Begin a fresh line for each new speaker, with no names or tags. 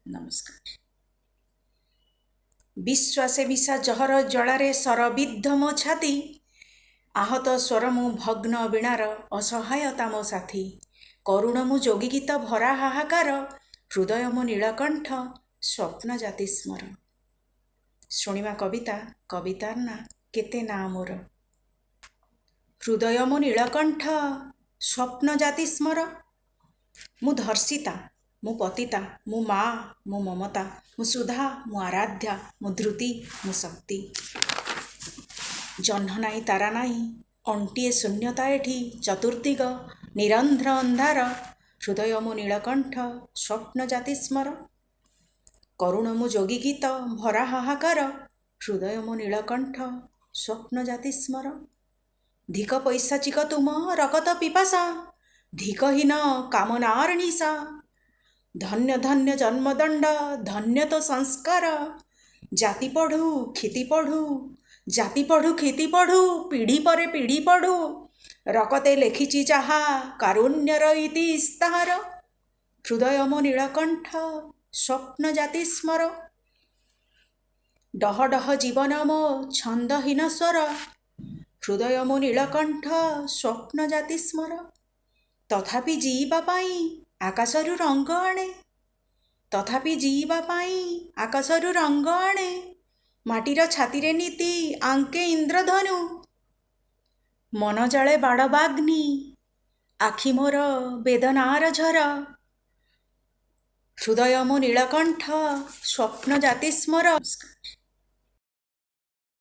ନମସ୍କାର। ବିଶ୍ୱାସେ ମିଶା ଜହର ଜ୍ୱାଳାରେ ସରବିଦ୍ଧ ମୋ ଛାତି, ଆହତ ସ୍ୱର ମୁଁ ଭଗ୍ନ ବୀଣାର ଅସହାୟତା ମୋ ସାଥୀ। କରୁଣ ମୁଁ ଯୋଗୀ ଗୀତ ଭରା ହାହାକାର, ହୃଦୟ ମୋ ନୀଳକଣ୍ଠ ସ୍ୱପ୍ନ ଜାତି ସ୍ମର। ଶୁଣିବା କବିତା, କବିତାର ନାଁ କେତେ ନାଁ ମୋର। ହୃଦୟ ମୋ ନୀଳକଣ୍ଠ ସ୍ୱପ୍ନ ଜାତି ସ୍ମର। ମୁଁ ଧର୍ଷିତା, ମୁଁ ପତିତା, ମୁଁ ମା, ମୁଁ ମମତା, ମୁଁ ସୁଧା, ମୁଁ ଆରାଧ୍ୟା, ମୁଁ ଧୃତି, ମୁଁ ଶକ୍ତି। ଜହ୍ନ ନାହିଁ ତାରା ନାହିଁ, ଅଣ୍ଟିଏ ଶୂନ୍ୟତା ଏଠି, ଚତୁର୍ଦ୍ଦିଗ ନିରନ୍ଧ୍ର ଅନ୍ଧାର। ହୃଦୟ ମୋ ନୀଳକଣ୍ଠ ସ୍ୱପ୍ନ ଜାତି ସ୍ମର। କରୁଣ ମୁଁ ଯୋଗୀ ଗୀତ ଭରା ହାହାକାର, ହୃଦୟ ମୋ ନୀଳକଣ୍ଠ ସ୍ୱପ୍ନ ଜାତି ସ୍ମର। ଧିକ ପୈଶାଚିକ ତୁମ ରକତ ପିପାସା, ଧିକହୀନ କାମନାର ନିଶା। ଧନ୍ୟ ଧନ୍ୟ ଜନ୍ମଦଣ୍ଡ ଧନ୍ୟ ତ ସଂସ୍କାର, ଜାତି ପଢ଼ୁ କ୍ଷିତି ପଢ଼ୁ, ଜାତି ପଢ଼ୁ କ୍ଷିତି ପଢ଼ୁ, ପିଢ଼ି ପରେ ପିଢ଼ି ପଢ଼ୁ। ରକତେ ଲେଖିଛି ଯାହା କାରୁଣ୍ୟର ଇତିସ୍ତାହାର। ହୃଦୟ ମୋ ନୀଳକଣ୍ଠ ସ୍ୱପ୍ନ ଜାତି ସ୍ମର। ଡହ ଡହ ଜୀବନ ମୋ ଛନ୍ଦହୀନ ସ୍ୱର, ହୃଦୟ ମୋ ନୀଳକଣ୍ଠ ସ୍ୱପ୍ନ ଜାତି ସ୍ମର। ତଥାପି ଜୀଇବା ପାଇଁ ଆକାଶରୁ ରଙ୍ଗ ଆଣେ, ତଥାପି ଜୀଇବା ପାଇଁ ଆକାଶରୁ ରଙ୍ଗ ଆଣେ। ମାଟିର ଛାତିରେ ନୀତି ଆଙ୍କେ ଇନ୍ଦ୍ରଧନୁ, ମନ ଜାଳେ ବାଡ଼ବାଗ୍ନି, ଆଖି ମୋର ବେଦନାର ଝର। ହୃଦୟ ମୋ ନୀଳକଣ୍ଠ ସ୍ୱପ୍ନ ଜାତି ସ୍ମର।